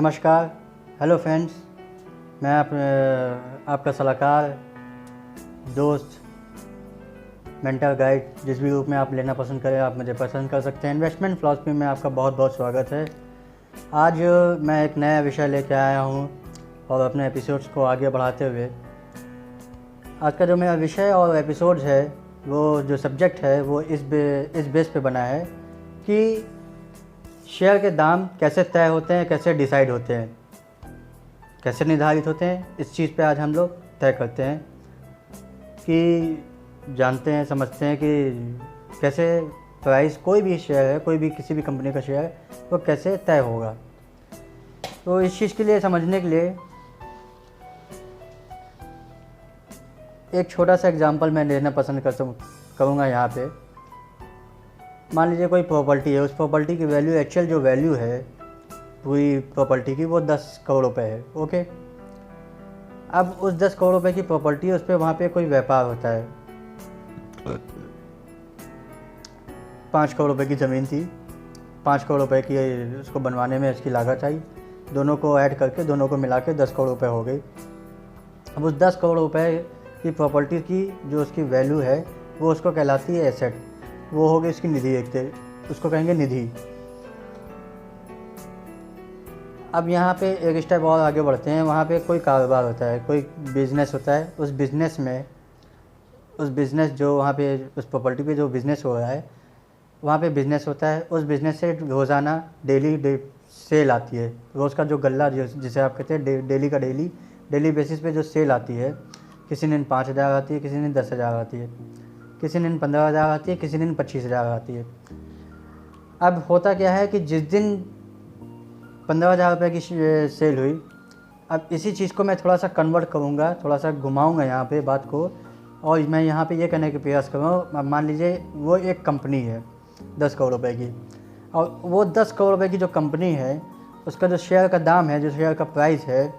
नमस्कार, hello friends. मैं आपका सलाहकार, दोस्त, मेंटर, गाइड, जिस भी रूप में आप लेना पसंद करें आप मुझे पसंद कर सकते हैं। इन्वेस्टमेंट फ़िलॉसफी में आपका बहुत बहुत स्वागत है। आज मैं एक नया विषय लेकर आया हूँ और अपने एपिसोड्स को आगे बढ़ाते हुए आज का जो मेरा विषय और एपिसोड्स है, वो जो सब्जेक्ट है वो इस बेस पे बना है कि शेयर के दाम कैसे तय होते हैं, कैसे डिसाइड होते हैं, कैसे निर्धारित होते हैं। इस चीज़ पे आज हम लोग तय करते हैं कि जानते हैं, समझते हैं कि कैसे प्राइस कोई भी शेयर है, कोई भी किसी भी कंपनी का शेयर है वो कैसे तय होगा। तो इस चीज़ के लिए समझने के लिए एक छोटा सा एग्जांपल मैं लेना पसंद करूँगा यहाँ पे। मान लीजिए कोई प्रॉपर्टी है, उस प्रॉपर्टी की वैल्यू, एक्चुअल जो वैल्यू है पूरी प्रॉपर्टी की, वो 10 करोड़ रुपए है। ओके, अब उस 10 करोड़ रुपए की प्रॉपर्टी है, उस पर वहाँ पे कोई व्यापार होता है। 5 करोड़ रुपए की ज़मीन थी, 5 करोड़ रुपए की उसको बनवाने में इसकी लागत आई, दोनों को ऐड करके, दोनों को मिला के 10 करोड़ रुपए हो गई। अब उस 10 करोड़ रुपए की प्रॉपर्टी की जो उसकी वैल्यू है वो उसको कहलाती है एसेट, वो हो गई इसकी निधि, उसको कहेंगे निधि। अब यहाँ पे एक स्टेप और आगे बढ़ते हैं। वहाँ पे कोई कारोबार होता है, कोई बिजनेस होता है। उस बिज़नेस जो वहाँ पे उस प्रॉपर्टी पे जो बिज़नेस हो रहा है, वहाँ पे बिज़नेस होता है। उस बिज़नेस से रोज़ाना डेली सेल आती है। रोज़ का जो गल्ला जिसे आप कहते हैं, डेली बेसिस पे जो सेल आती है, किसी दिन 5,000 आती है, किसी दिन 10,000 आती है, किसी दिन 15,000 आती है, किसी दिन 25,000 आती है। अब होता क्या है कि जिस दिन 15,000 रुपये की सेल हुई, अब इसी चीज़ को मैं थोड़ा सा कन्वर्ट करूँगा, थोड़ा सा घुमाऊँगा यहाँ पे बात को, और मैं यहाँ पे ये कहने का प्रयास करूँगा। मान लीजिए वो एक कंपनी है 10 करोड़ रुपये की, और वो 10 करोड़ रुपये की जो कंपनी है, उसका जो शेयर का दाम है, जो शेयर का प्राइस है,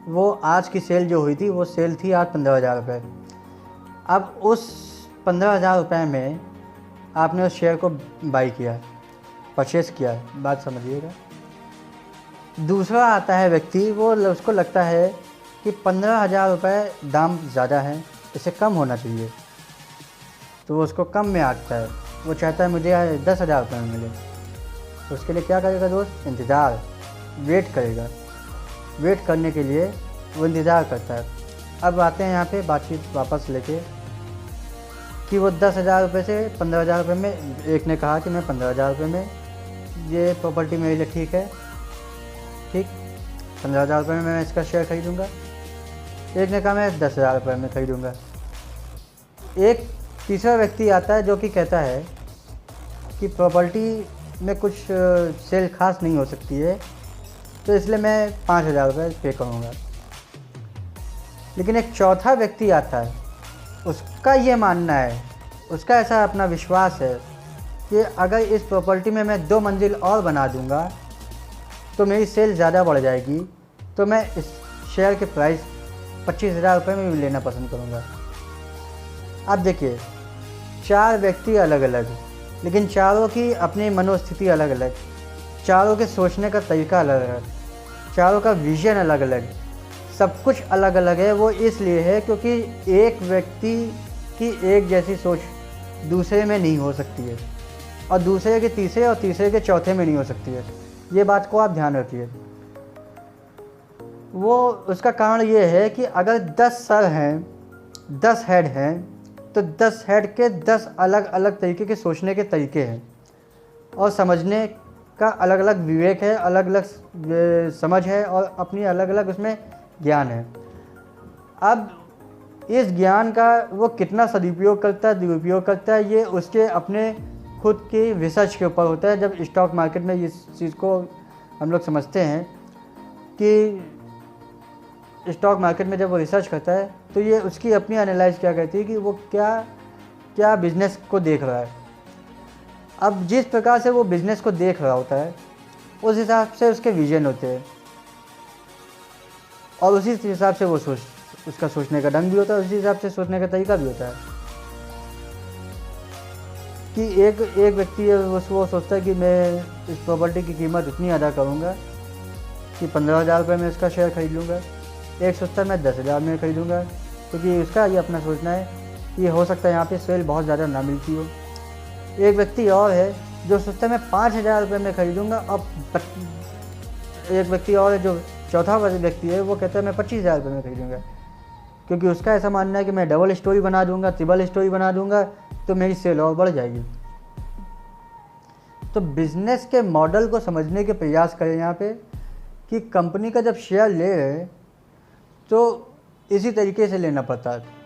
वो आज की सेल जो हुई थी वो सेल थी आज 15,000 रुपये। अब उस 15,000 रुपये में आपने उस शेयर को बाई किया, परचेस किया, बात समझिएगा। दूसरा आता है व्यक्ति, वो उसको लगता है कि 15,000 रुपये दाम ज़्यादा है, इसे कम होना चाहिए, तो वो उसको कम में आंकता है। वो चाहता है मुझे 10,000 रुपये में मिले, तो उसके लिए क्या करेगा दोस्त? इंतज़ार, वेट करेगा। वेट करने के लिए वो इंतज़ार करता है। अब आते हैं यहाँ पे बातचीत वापस लेके कि वो 10,000 रुपये से 15,000 रुपये में, एक ने कहा कि मैं 15,000 रुपये में ये प्रॉपर्टी मेरे लिए ठीक है, ठीक, 15,000 रुपये में मैं इसका शेयर खरीदूँगा। एक ने कहा मैं 10,000 रुपये में खरीदूँगा। एक तीसरा व्यक्ति आता है जो कि कहता है कि प्रॉपर्टी में कुछ सेल खास नहीं हो सकती है, तो इसलिए मैं 5,000 रुपये पे करूँगा। लेकिन एक चौथा व्यक्ति आता है, उसका ये मानना है, उसका ऐसा अपना विश्वास है कि अगर इस प्रॉपर्टी में मैं 2 मंजिल और बना दूँगा तो मेरी सेल ज़्यादा बढ़ जाएगी, तो मैं इस शेयर के प्राइस 25,000 रुपये में भी लेना पसंद करूँगा। अब देखिए, 4 व्यक्ति अलग अलग, लेकिन चारों की अपनी मनोस्थिति अलग अलग, चारों के सोचने का तरीका अलग अलग, चारों का विजन अलग अलग, सब कुछ अलग अलग है। वो इसलिए है क्योंकि एक व्यक्ति की एक जैसी सोच दूसरे में नहीं हो सकती है, और दूसरे के तीसरे, और तीसरे के चौथे में नहीं हो सकती है। ये बात को आप ध्यान रखिए। वो उसका कारण ये है कि अगर 10 सर हैं, 10 हेड हैं, तो 10 हेड के 10 अलग अलग तरीके के सोचने के तरीके हैं, और समझने का अलग अलग विवेक है, अलग अलग समझ है, और अपनी अलग अलग उसमें ज्ञान है। अब इस ज्ञान का वो कितना सदुपयोग करता है, दुरुपयोग करता है, ये उसके अपने खुद की रिसर्च के ऊपर होता है। जब स्टॉक मार्केट में इस चीज़ को हम लोग समझते हैं कि स्टॉक मार्केट में जब वो रिसर्च करता है, तो ये उसकी अपनी एनालाइज क्या कहती है कि वो क्या बिज़नेस को देख रहा है। अब जिस प्रकार से वो बिज़नेस को देख रहा होता है, उस हिसाब से उसके विजन होते हैं, और उसी हिसाब से वो उसका सोचने का ढंग भी होता है, उसी हिसाब से सोचने का तरीका भी होता है। कि एक व्यक्ति है वो सोचता है कि मैं इस प्रॉपर्टी की कीमत इतनी अदा करूँगा कि 15,000 रुपये में इसका शेयर खरीद लूँगा, एक सोचता है मैं 10,000 में खरीदूँगा, क्योंकि उसका ये अपना सोचना है कि हो सकता है यहाँ पे सेल बहुत ज़्यादा ना मिलती हो। एक व्यक्ति और है जो सोचता है मैं 5,000 रुपये में खरीदूँगा। अब एक व्यक्ति और है जो चौथा व्यक्ति है, वो कहता है मैं 25,000 रुपये में खरीदूँगा, क्योंकि उसका ऐसा मानना है कि मैं डबल स्टोरी बना दूँगा, ट्रिपल स्टोरी बना दूँगा तो मेरी सेल और बढ़ जाएगी। तो बिज़नेस के मॉडल को समझने के प्रयास करें यहाँ पे कि कंपनी का जब शेयर ले रहे हैं तो इसी तरीके से लेना पड़ता है।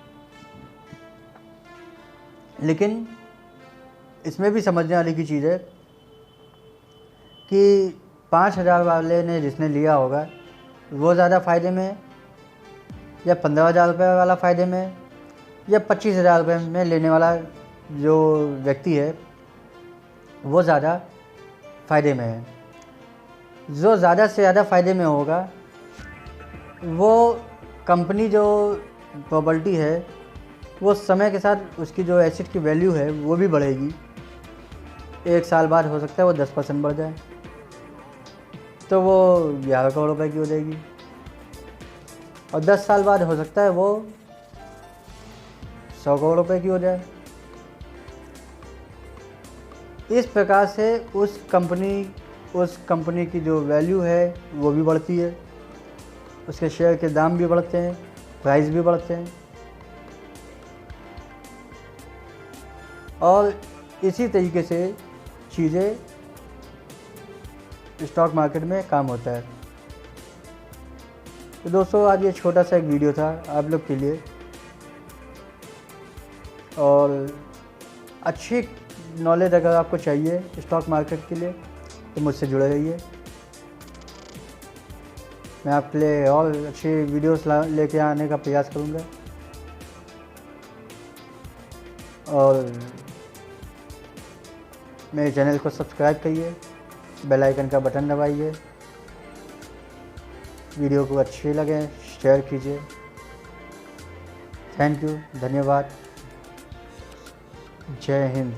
लेकिन इसमें भी समझने वाली की चीज़ है कि 5,000 वाले ने जिसने लिया होगा वो ज़्यादा फ़ायदे में है, या 15,000 रुपये वाला फ़ायदे में है, या 25,000 रुपये में लेने वाला जो व्यक्ति है वो ज़्यादा फ़ायदे में है। जो ज़्यादा से ज़्यादा फ़ायदे में होगा वो कंपनी जो प्रॉपर्टी है वो समय के साथ उसकी जो एसेट की वैल्यू है वो भी बढ़ेगी। 1 साल बाद हो सकता है वो 10% बढ़ जाए तो वो 11 करोड़ रुपए की हो जाएगी, और 10 साल बाद हो सकता है वो 100 करोड़ रुपए की हो जाए। इस प्रकार से उस कंपनी की जो वैल्यू है वो भी बढ़ती है, उसके शेयर के दाम भी बढ़ते हैं, प्राइस भी बढ़ते हैं, और इसी तरीके से चीज़ें स्टॉक मार्केट में काम होता है। तो दोस्तों आज ये छोटा सा एक वीडियो था आप लोग के लिए, और अच्छी नॉलेज अगर आपको चाहिए स्टॉक मार्केट के लिए तो मुझसे जुड़े रहिए। मैं आपके लिए और अच्छी वीडियोस लेके आने का प्रयास करूँगा, और मेरे चैनल को सब्सक्राइब करिए, बेल आइकन का बटन दबाइए, वीडियो को अच्छे लगे शेयर कीजिए। थैंक यू, धन्यवाद, जय हिंद।